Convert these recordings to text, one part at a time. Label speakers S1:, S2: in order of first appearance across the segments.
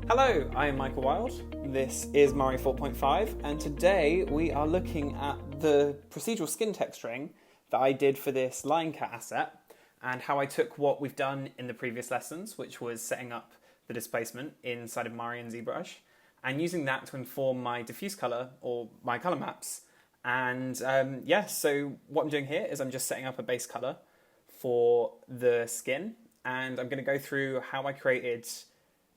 S1: Hello, I am Michael Wild. This is Mari 4.5, and today we are looking at the procedural skin texturing that I did for this Lion Cat asset, and how I took what we've done in the previous lessons, which was setting up the displacement inside of Mari and ZBrush, and using that to inform my diffuse color or my color maps. And so what I'm doing here is I'm just setting up a base color for the skin, and I'm going to go through how I created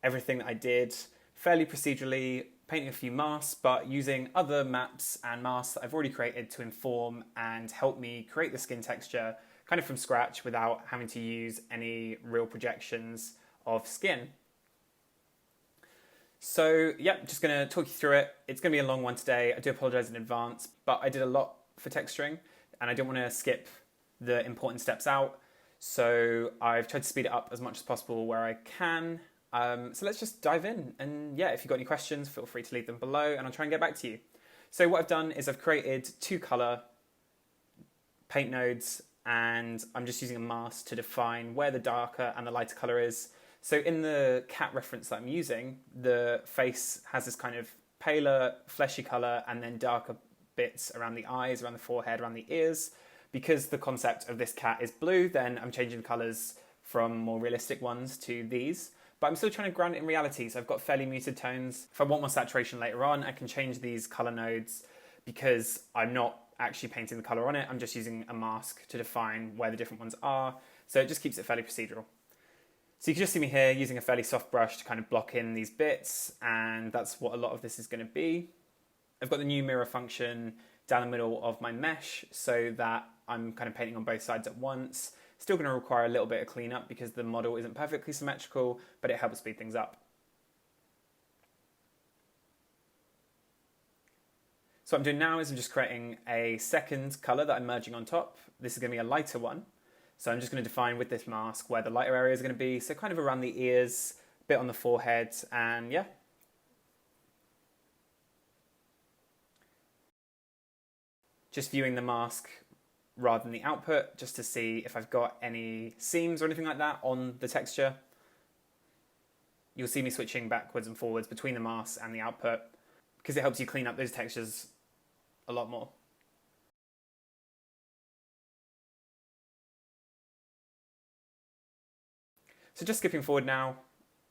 S1: everything that I did fairly procedurally, painting a few masks, but using other maps and masks that I've already created to inform and help me create the skin texture kind of from scratch without having to use any real projections of skin. So yeah, just going to talk you through it. It's going to be a long one today. I do apologize in advance, but I did a lot for texturing and I don't want to skip the important steps out. So I've tried to speed it up as much as possible where I can. So let's just dive in, and yeah, if you've got any questions, feel free to leave them below and I'll try and get back to you. So what I've done is I've created two color paint nodes, and I'm just using a mask to define where the darker and the lighter color is. So in the cat reference that I'm using, the face has this kind of paler, fleshy color, and then darker bits around the eyes, around the forehead, around the ears. Because the concept of this cat is blue, then I'm changing colors from more realistic ones to these. But I'm still trying to ground it in reality, so I've got fairly muted tones. If I want more saturation later on, I can change these color nodes because I'm not actually painting the color on it, I'm just using a mask to define where the different ones are. So it just keeps it fairly procedural. So you can just see me here using a fairly soft brush to kind of block in these bits, and that's what a lot of this is going to be. I've got the new mirror function down the middle of my mesh so that I'm kind of painting on both sides at once. Still going to require a little bit of cleanup because the model isn't perfectly symmetrical, but it helps speed things up. So what I'm doing now is I'm just creating a second color that I'm merging on top. This is going to be a lighter one. So I'm just going to define with this mask where the lighter area is going to be. So kind of around the ears, a bit on the forehead, and yeah. Just viewing the mask rather than the output, just to see if I've got any seams or anything like that on the texture. You'll see me switching backwards and forwards between the mask and the output because it helps you clean up those textures a lot more. So just skipping forward now.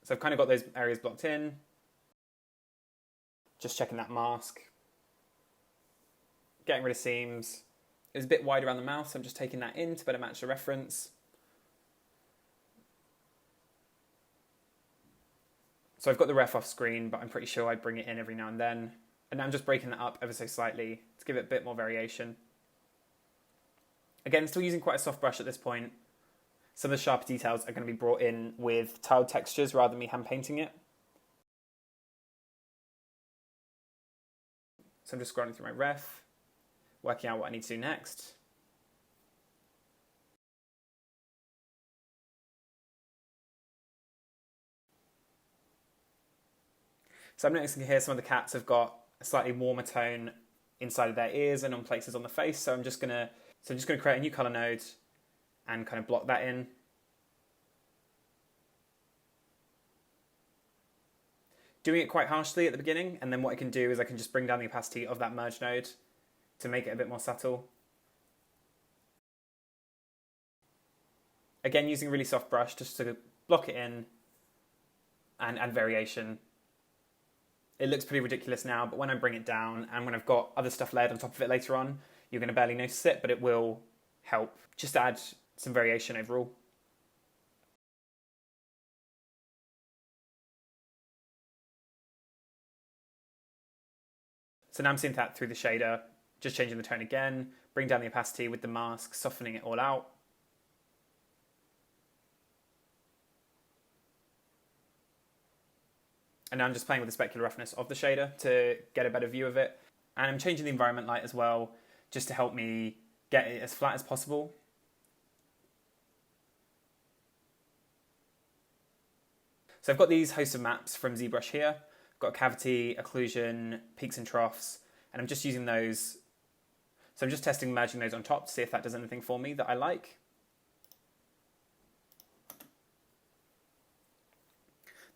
S1: So I've kind of got those areas blocked in. Just checking that mask. Getting rid of seams. It was a bit wide around the mouth, so I'm just taking that in to better match the reference. So I've got the ref off screen, but I'm pretty sure I bring it in every now and then. And now I'm just breaking that up ever so slightly to give it a bit more variation. Again, still using quite a soft brush at this point. Some of the sharper details are going to be brought in with tiled textures rather than me hand painting it. So I'm just scrolling through my ref, working out what I need to do next. So I'm noticing here some of the cats have got a slightly warmer tone inside of their ears and on places on the face. So I'm just gonna create a new color node and kind of block that in. Doing it quite harshly at the beginning, and then what I can do is I can just bring down the opacity of that merge node to make it a bit more subtle. Again, using a really soft brush just to block it in and add variation. It looks pretty ridiculous now, but when I bring it down and when I've got other stuff layered on top of it later on, you're going to barely notice it, but it will help just add some variation overall. So now I'm seeing that through the shader, just changing the tone again, bring down the opacity with the mask, softening it all out. And now I'm just playing with the specular roughness of the shader to get a better view of it. And I'm changing the environment light as well, just to help me get it as flat as possible. So I've got these host of maps from ZBrush here. I've got cavity, occlusion, peaks and troughs, and I'm just using those. So I'm just testing merging those on top to see if that does anything for me that I like.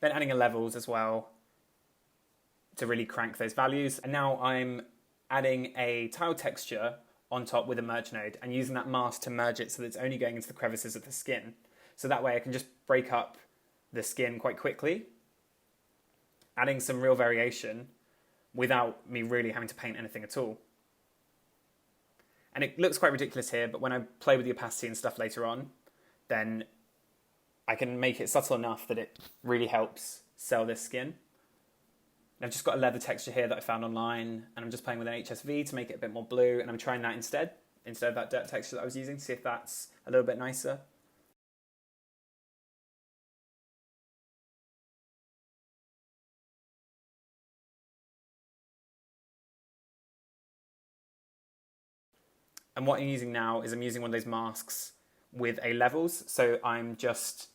S1: Then adding a levels as well to really crank those values. And now I'm adding a tile texture on top with a merge node and using that mask to merge it so that it's only going into the crevices of the skin. So that way I can just break up the skin quite quickly, adding some real variation without me really having to paint anything at all. And it looks quite ridiculous here, but when I play with the opacity and stuff later on, then I can make it subtle enough that it really helps sell this skin. And I've just got a leather texture here that I found online, and I'm just playing with an HSV to make it a bit more blue, and I'm trying that instead of that dirt texture that I was using, to see if that's a little bit nicer. And what I'm using now is I'm using one of those masks with a levels. So I'm just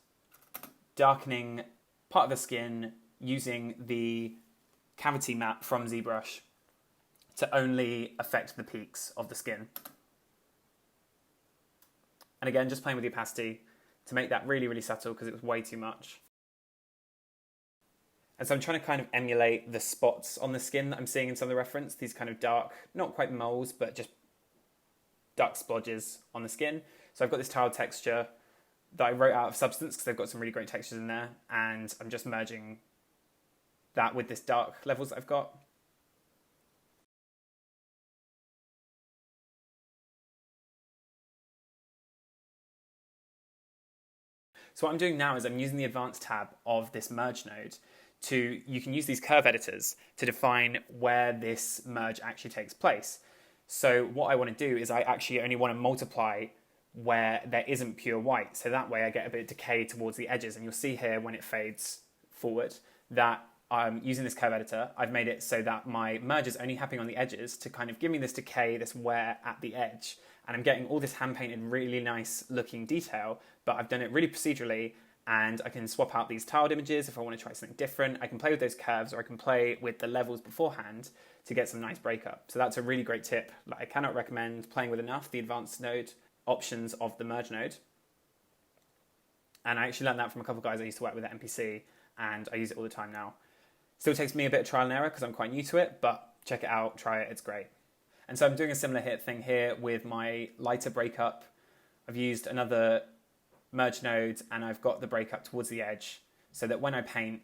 S1: darkening part of the skin using the cavity map from ZBrush to only affect the peaks of the skin. And again, just playing with the opacity to make that really, really subtle because it was way too much. And so I'm trying to kind of emulate the spots on the skin that I'm seeing in some of the reference, these kind of dark, not quite moles, but just dark splodges on the skin. So I've got this tile texture that I wrote out of Substance because they've got some really great textures in there, and I'm just merging that with this dark levels that I've got. So what I'm doing now is I'm using the Advanced tab of this merge node you can use these curve editors to define where this merge actually takes place. So what I want to do is I actually only want to multiply where there isn't pure white. So that way I get a bit of decay towards the edges. And you'll see here when it fades forward that I'm using this curve editor. I've made it so that my merge is only happening on the edges to kind of give me this decay, this wear at the edge. And I'm getting all this hand-painted, really nice looking detail, but I've done it really procedurally, and I can swap out these tiled images if I want to try something different. I can play with those curves, or I can play with the levels beforehand to get some nice breakup. So that's a really great tip that I cannot recommend playing with enough, the advanced node options of the merge node. And I actually learned that from a couple of guys I used to work with at MPC, and I use it all the time now. Still takes me a bit of trial and error because I'm quite new to it, but check it out, try it, it's great. And so I'm doing a similar thing here with my lighter breakup. I've used another merge node and I've got the breakup towards the edge so that when I paint,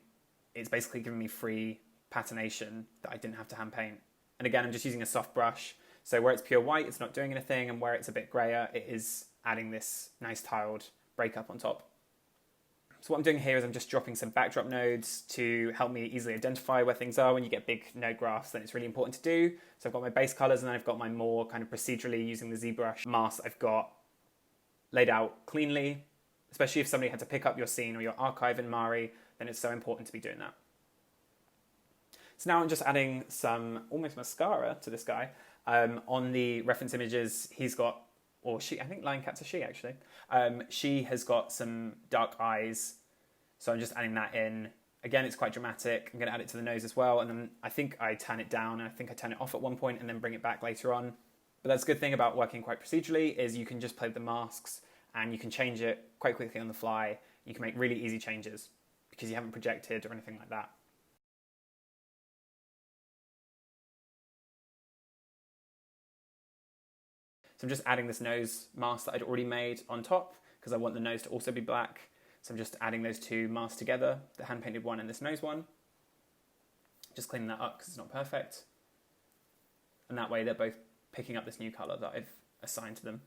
S1: it's basically giving me free patination that I didn't have to hand paint. And again, I'm just using a soft brush. So where it's pure white, it's not doing anything, and where it's a bit grayer, it is adding this nice tiled breakup on top. So what I'm doing here is I'm just dropping some backdrop nodes to help me easily identify where things are. When you get big node graphs, then it's really important to do. So I've got my base colors, and then I've got my more kind of procedurally using the ZBrush mask I've got laid out cleanly, especially if somebody had to pick up your scene or your archive in Mari, then it's so important to be doing that. So now I'm just adding some almost mascara to this guy. On the reference images, he's got, or she, I think Lion Cat's a she actually. She has got some dark eyes, so I'm just adding that in. Again, it's quite dramatic. I'm going to add it to the nose as well, and then I think I turn it down, and I think I turn it off at one point and then bring it back later on. But that's a good thing about working quite procedurally, is you can just play with the masks and you can change it quite quickly on the fly. You can make really easy changes because you haven't projected or anything like that. So I'm just adding this nose mask that I'd already made on top because I want the nose to also be black. So I'm just adding those two masks together, the hand-painted one and this nose one. Just cleaning that up because it's not perfect. And that way they're both picking up this new colour that I've assigned to them.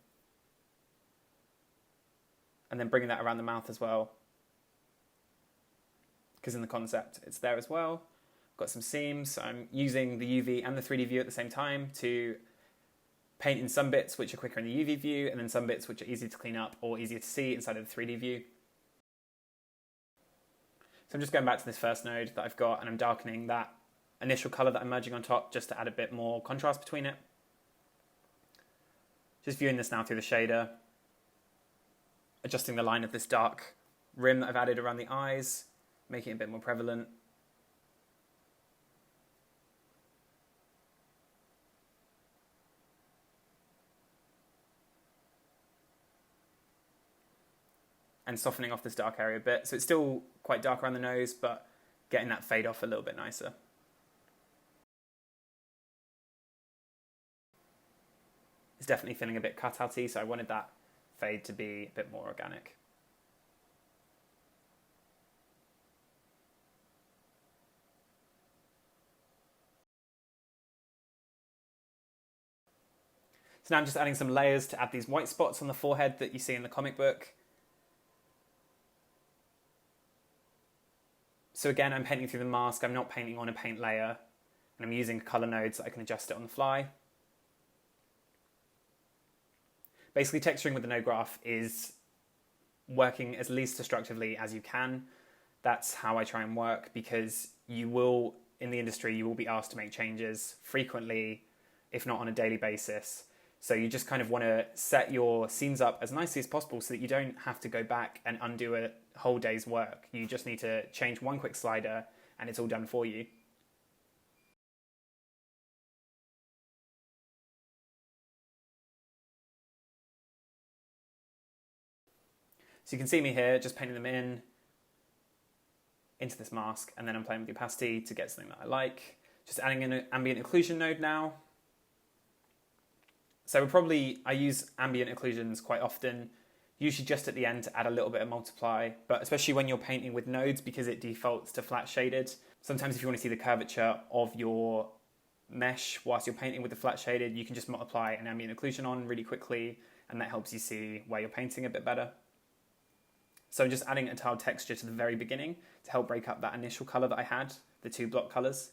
S1: And then bringing that around the mouth as well, because in the concept it's there as well. Got some seams, so I'm using the UV and the 3D view at the same time to paint in some bits which are quicker in the UV view, and then some bits which are easier to clean up or easier to see inside of the 3D view. So I'm just going back to this first node that I've got, and I'm darkening that initial colour that I'm merging on top just to add a bit more contrast between it. Just viewing this now through the shader, adjusting the line of this dark rim that I've added around the eyes, making it a bit more prevalent. And softening off this dark area a bit. So it's still quite dark around the nose, but getting that fade off a little bit nicer. It's definitely feeling a bit cutouty, so I wanted that fade to be a bit more organic. So now I'm just adding some layers to add these white spots on the forehead that you see in the comic book. So again, I'm painting through the mask, I'm not painting on a paint layer, and I'm using color nodes so I can adjust it on the fly. Basically, texturing with the node graph is working as least destructively as you can. That's how I try and work, because you will, in the industry, you will be asked to make changes frequently, if not on a daily basis. So you just kind of want to set your scenes up as nicely as possible so that you don't have to go back and undo a whole day's work. You just need to change one quick slider and it's all done for you. So you can see me here just painting them into this mask, and then I'm playing with the opacity to get something that I like. Just adding in an ambient occlusion node now. So I use ambient occlusions quite often, usually just at the end to add a little bit of multiply, but especially when you're painting with nodes because it defaults to flat shaded. Sometimes if you want to see the curvature of your mesh whilst you're painting with the flat shaded, you can just multiply an ambient occlusion on really quickly, and that helps you see where you're painting a bit better. So I'm just adding a tiled texture to the very beginning to help break up that initial colour that I had, the two block colours,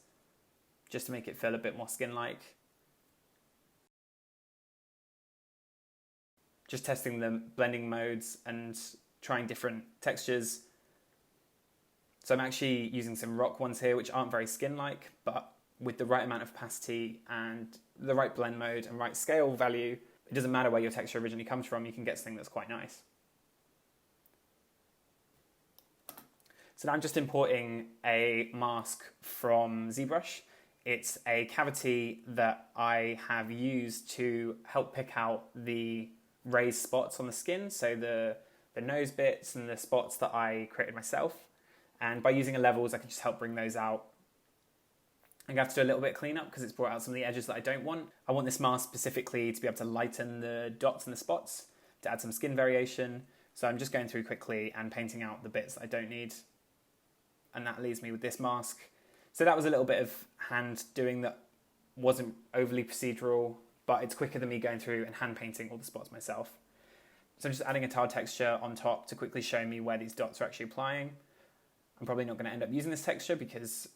S1: just to make it feel a bit more skin-like. Just testing the blending modes and trying different textures. So I'm actually using some rock ones here, which aren't very skin-like, but with the right amount of opacity and the right blend mode and right scale value, it doesn't matter where your texture originally comes from, you can get something that's quite nice. So now I'm just importing a mask from ZBrush. It's a cavity that I have used to help pick out the raised spots on the skin, so the nose bits and the spots that I created myself. And by using a levels, I can just help bring those out. I'm going to have to do a little bit of cleanup because it's brought out some of the edges that I don't want. I want this mask specifically to be able to lighten the dots and the spots, to add some skin variation. So I'm just going through quickly and painting out the bits that I don't need. And that leaves me with this mask. So that was a little bit of hand doing that wasn't overly procedural, but it's quicker than me going through and hand painting all the spots myself. So I'm just adding a tile texture on top to quickly show me where these dots are actually applying. I'm probably not going to end up using this texture because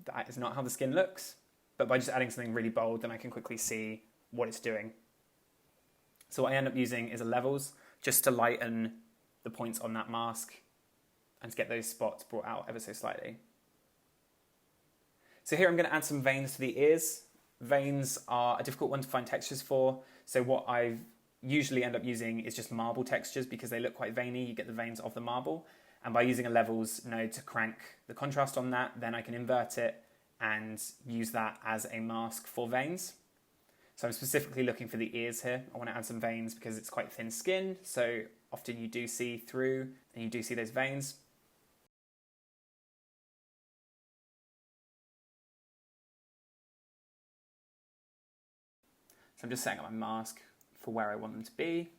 S1: that is not how the skin looks, but by just adding something really bold, then I can quickly see what it's doing. So what I end up using is a levels, just to lighten the points on that mask and to get those spots brought out ever so slightly. So here I'm going to add some veins to the ears. Veins are a difficult one to find textures for, so what I usually end up using is just marble textures because they look quite veiny. You get the veins of the marble, and by using a levels node to crank the contrast on that, then I can invert it and use that as a mask for veins. So I'm specifically looking for the ears here. I want to add some veins because it's quite thin skin, so often you do see through and you do see those veins. So I'm just setting up my mask for where I want them to be.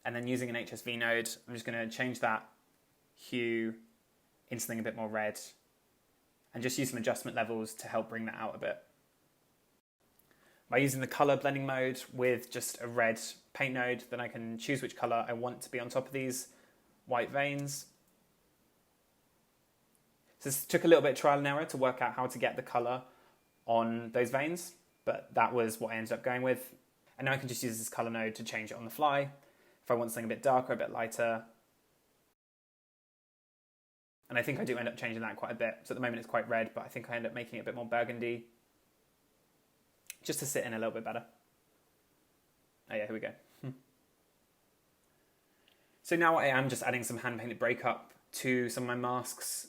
S1: And then using an HSV node, I'm just going to change that hue into something a bit more red and just use some adjustment levels to help bring that out a bit. By using the color blending mode with just a red paint node, then I can choose which color I want to be on top of these white veins. So this took a little bit of trial and error to work out how to get the color on those veins, but that was what I ended up going with. And now I can just use this color node to change it on the fly. If I want something a bit darker, a bit lighter. And I think I do end up changing that quite a bit. So at the moment it's quite red, but I think I end up making it a bit more burgundy, just to sit in a little bit better. Oh yeah, here we go. So now I am just adding some hand-painted breakup to some of my masks.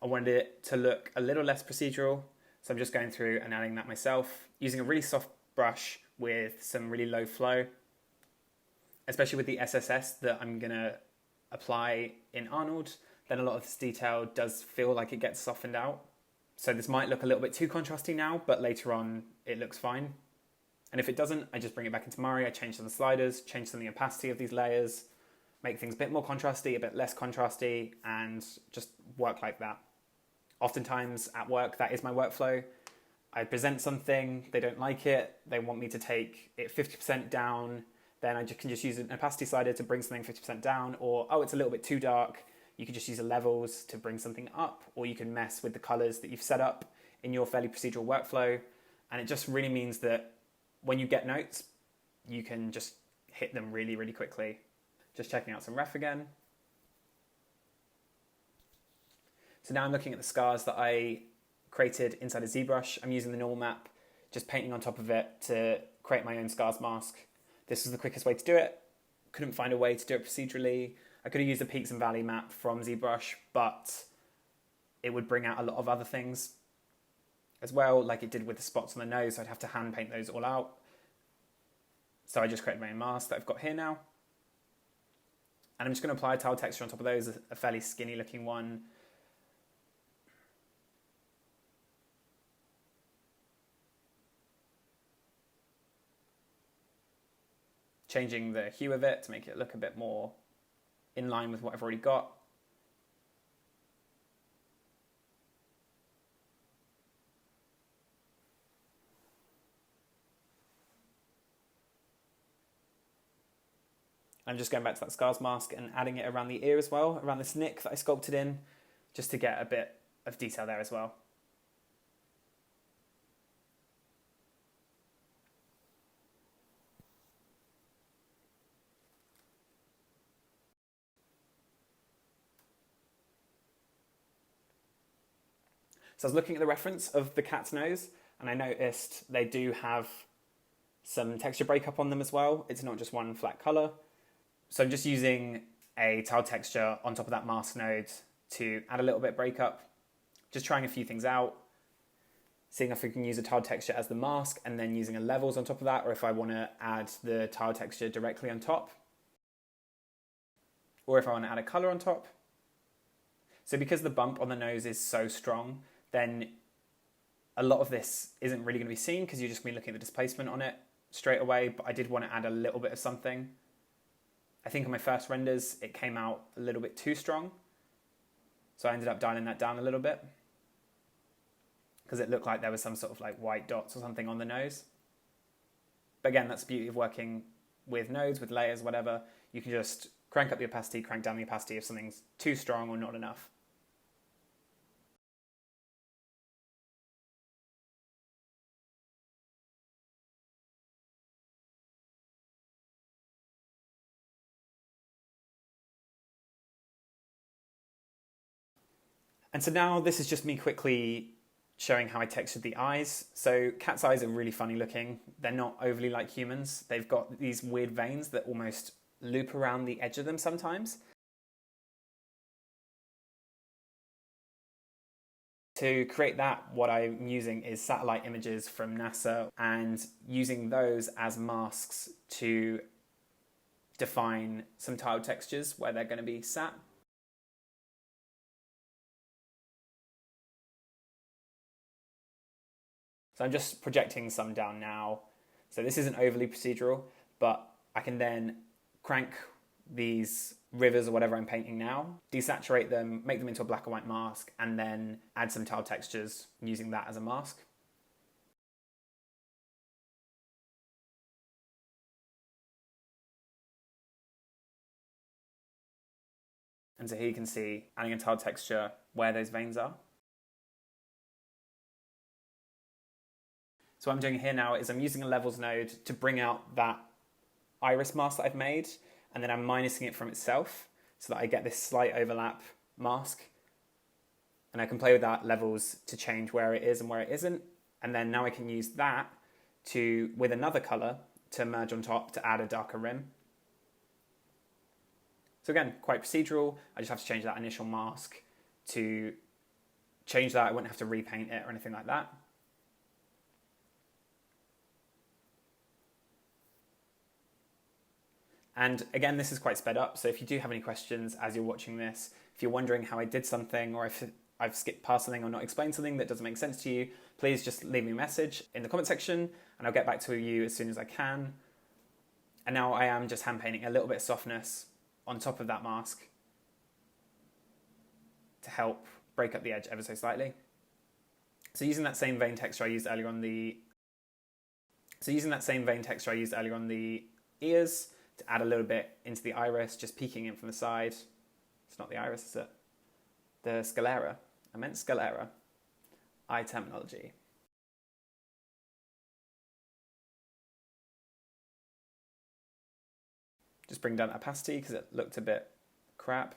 S1: I wanted it to look a little less procedural, so I'm just going through and adding that myself, using a really soft brush with some really low flow, especially with the SSS that I'm going to apply in Arnold, then a lot of this detail does feel like it gets softened out. So this might look a little bit too contrasty now, but later on it looks fine. And if it doesn't, I just bring it back into Mari, I change some of the sliders, change some of the opacity of these layers, make things a bit more contrasty, a bit less contrasty, and just work like that. Oftentimes at work, that is my workflow. I present something, they don't like it, they want me to take it 50% down, then I can just use an opacity slider to bring something 50% down, or, oh, it's a little bit too dark, you can just use the levels to bring something up, or you can mess with the colors that you've set up in your fairly procedural workflow. And it just really means that when you get notes, you can just hit them really, really quickly. Just checking out some ref again. So now I'm looking at the scars that I created inside a ZBrush. I'm using the normal map, just painting on top of it to create my own scars mask. This was the quickest way to do it. Couldn't find a way to do it procedurally. I could have used a peaks and valley map from ZBrush, but it would bring out a lot of other things as well, like it did with the spots on the nose. So I'd have to hand paint those all out. So I just created my own mask that I've got here now. And I'm just going to apply a tile texture on top of those, a fairly skinny looking one. Changing the hue of it to make it look a bit more in line with what I've already got. I'm just going back to that scars mask and adding it around the ear as well, around this nick that I sculpted in, just to get a bit of detail there as well. So I was looking at the reference of the cat's nose, and I noticed they do have some texture breakup on them as well. It's not just one flat color. So I'm just using a tile texture on top of that mask node to add a little bit of breakup. Just trying a few things out, seeing if we can use a tile texture as the mask and then using a levels on top of that, or if I want to add the tile texture directly on top, or if I want to add a color on top. So because the bump on the nose is so strong, then a lot of this isn't really going to be seen because you're just going to be looking at the displacement on it straight away, but I did want to add a little bit of something. I think on my first renders, it came out a little bit too strong. So I ended up dialing that down a little bit because it looked like there was some sort of like white dots or something on the nose. But again, that's the beauty of working with nodes, with layers, whatever. You can just crank up the opacity, crank down the opacity if something's too strong or not enough. And so now this is just me quickly showing how I textured the eyes. So cat's eyes are really funny looking. They're not overly like humans. They've got these weird veins that almost loop around the edge of them sometimes. To create that, what I'm using is satellite images from NASA and using those as masks to define some tile textures where they're going to be sat. So I'm just projecting some down now. So this isn't overly procedural, but I can then crank these rivers or whatever I'm painting now, desaturate them, make them into a black and white mask, and then add some tile textures using that as a mask. And so here you can see adding a tile texture where those veins are. So what I'm doing here now is I'm using a levels node to bring out that iris mask that I've made, and then I'm minusing it from itself so that I get this slight overlap mask. And I can play with that levels to change where it is and where it isn't. And then now I can use that with another color to merge on top to add a darker rim. So again, quite procedural. I just have to change that initial mask to change that. I wouldn't have to repaint it or anything like that. And again, this is quite sped up, so if you do have any questions as you're watching this, if you're wondering how I did something or if I've skipped past something or not explained something that doesn't make sense to you, please just leave me a message in the comment section and I'll get back to you as soon as I can. And now I am just hand painting a little bit of softness on top of that mask to help break up the edge ever so slightly. So using that same vein texture I used earlier on the ears to add a little bit into the iris, just peeking in from the side. It's not the iris, is it? The sclera. I meant sclera. Eye terminology. Just bring down opacity because it looked a bit crap.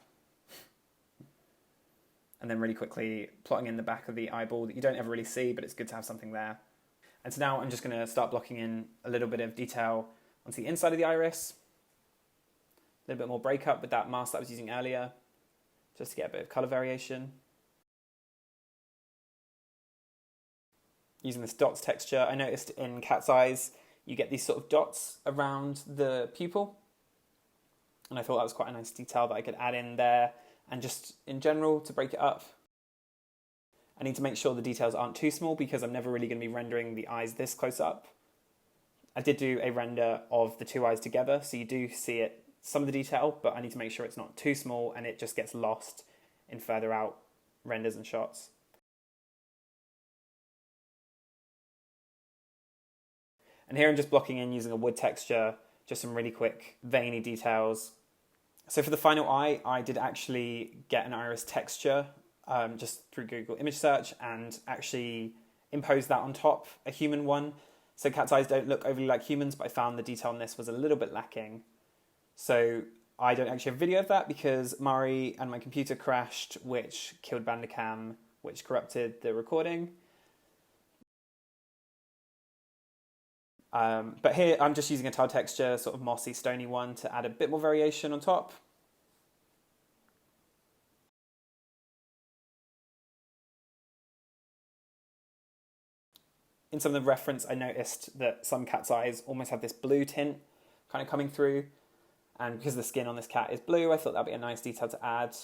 S1: And then really quickly plotting in the back of the eyeball that you don't ever really see, but it's good to have something there. And so now I'm just going to start blocking in a little bit of detail onto the inside of the iris. A little bit more breakup with that mask that I was using earlier, just to get a bit of colour variation. Using this dots texture, I noticed in cat's eyes, you get these sort of dots around the pupil. And I thought that was quite a nice detail that I could add in there. And just in general, to break it up, I need to make sure the details aren't too small because I'm never really going to be rendering the eyes this close up. I did do a render of the two eyes together, so you do see it, some of the detail, but I need to make sure it's not too small and it just gets lost in further out renders and shots. And here I'm just blocking in using a wood texture, just some really quick veiny details. So for the final eye, I did actually get an iris texture just through Google image search and actually impose that on top, a human one. So cat's eyes don't look overly like humans, but I found the detail on this was a little bit lacking. So I don't actually have video of that because Mari and my computer crashed, which killed Bandicam, which corrupted the recording. But here I'm just using a tile texture, sort of mossy, stony one, to add a bit more variation on top. In some of the reference, I noticed that some cat's eyes almost have this blue tint kind of coming through. And because the skin on this cat is blue, I thought that'd be a nice detail to add.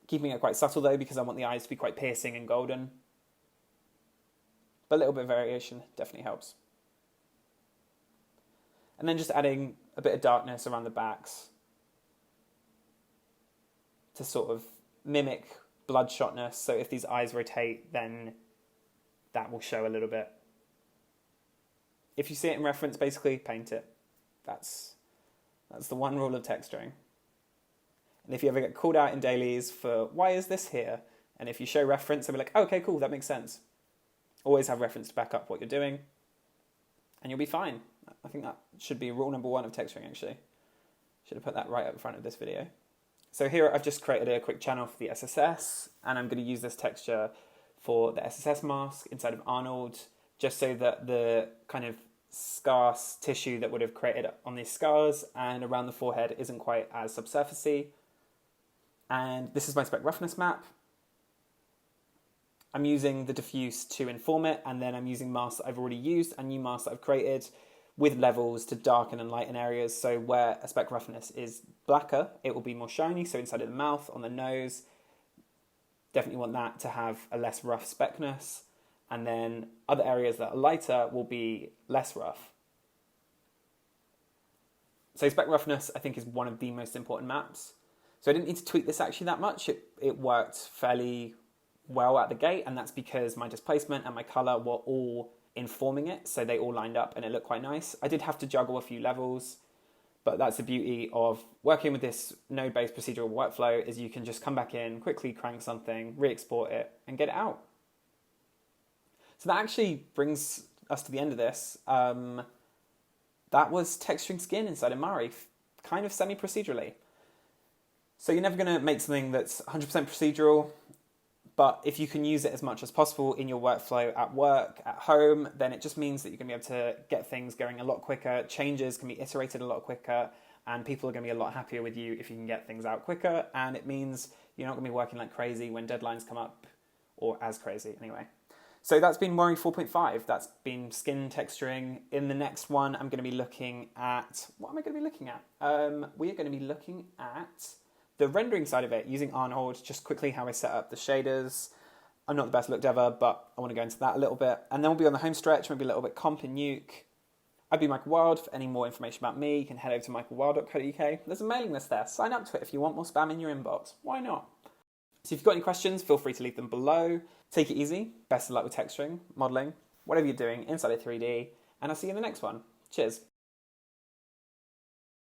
S1: Keeping it quite subtle though, because I want the eyes to be quite piercing and golden. But a little bit of variation definitely helps. And then just adding a bit of darkness around the backs to sort of mimic bloodshotness. So if these eyes rotate, then that will show a little bit. If you see it in reference, basically paint it. That's the one rule of texturing. And if you ever get called out in dailies for why is this here, and if you show reference, they'll be like, oh, okay, cool, that makes sense. Always have reference to back up what you're doing, and you'll be fine. I think that should be rule number one of texturing, actually. Should have put that right up front of this video. So here I've just created a quick channel for the SSS, and I'm going to use this texture for the SSS mask inside of Arnold, just so that the kind of scarce tissue that would have created on these scars and around the forehead isn't quite as subsurfacey. And this is my spec roughness map. I'm using the diffuse to inform it, and then I'm using masks that I've already used and new masks that I've created with levels to darken and lighten areas. So where a spec roughness is blacker, it will be more shiny. So inside of the mouth, on the nose, definitely want that to have a less rough speckness. And then other areas that are lighter will be less rough. So spec roughness, I think, is one of the most important maps. So I didn't need to tweak this actually that much. It worked fairly well at the gate, and that's because my displacement and my color were all informing it, so they all lined up and it looked quite nice. I did have to juggle a few levels, but that's the beauty of working with this node-based procedural workflow, is you can just come back in, quickly crank something, re-export it, and get it out. So that actually brings us to the end of this. That was texturing skin inside of Mari, kind of semi-procedurally. So you're never going to make something that's 100% procedural, but if you can use it as much as possible in your workflow at work, at home, then it just means that you're going to be able to get things going a lot quicker, changes can be iterated a lot quicker, and people are going to be a lot happier with you if you can get things out quicker, and it means you're not going to be working like crazy when deadlines come up, or as crazy anyway. So that's been Worry 4.5. That's been skin texturing. In the next one, I'm going to be looking at... What am I going to be looking at? We are going to be looking at the rendering side of it, using Arnold, just quickly how I set up the shaders. I'm not the best looked ever, but I want to go into that a little bit. And then we'll be on the home stretch, maybe a little bit comp and nuke. I'd be Michael Wild. For any more information about me, you can head over to michaelwild.co.uk. There's a mailing list there. Sign up to it if you want more spam in your inbox. Why not? So if you've got any questions, feel free to leave them below. Take it easy. Best of luck with texturing, modelling, whatever you're doing inside of 3D. And I'll see you in the next one. Cheers.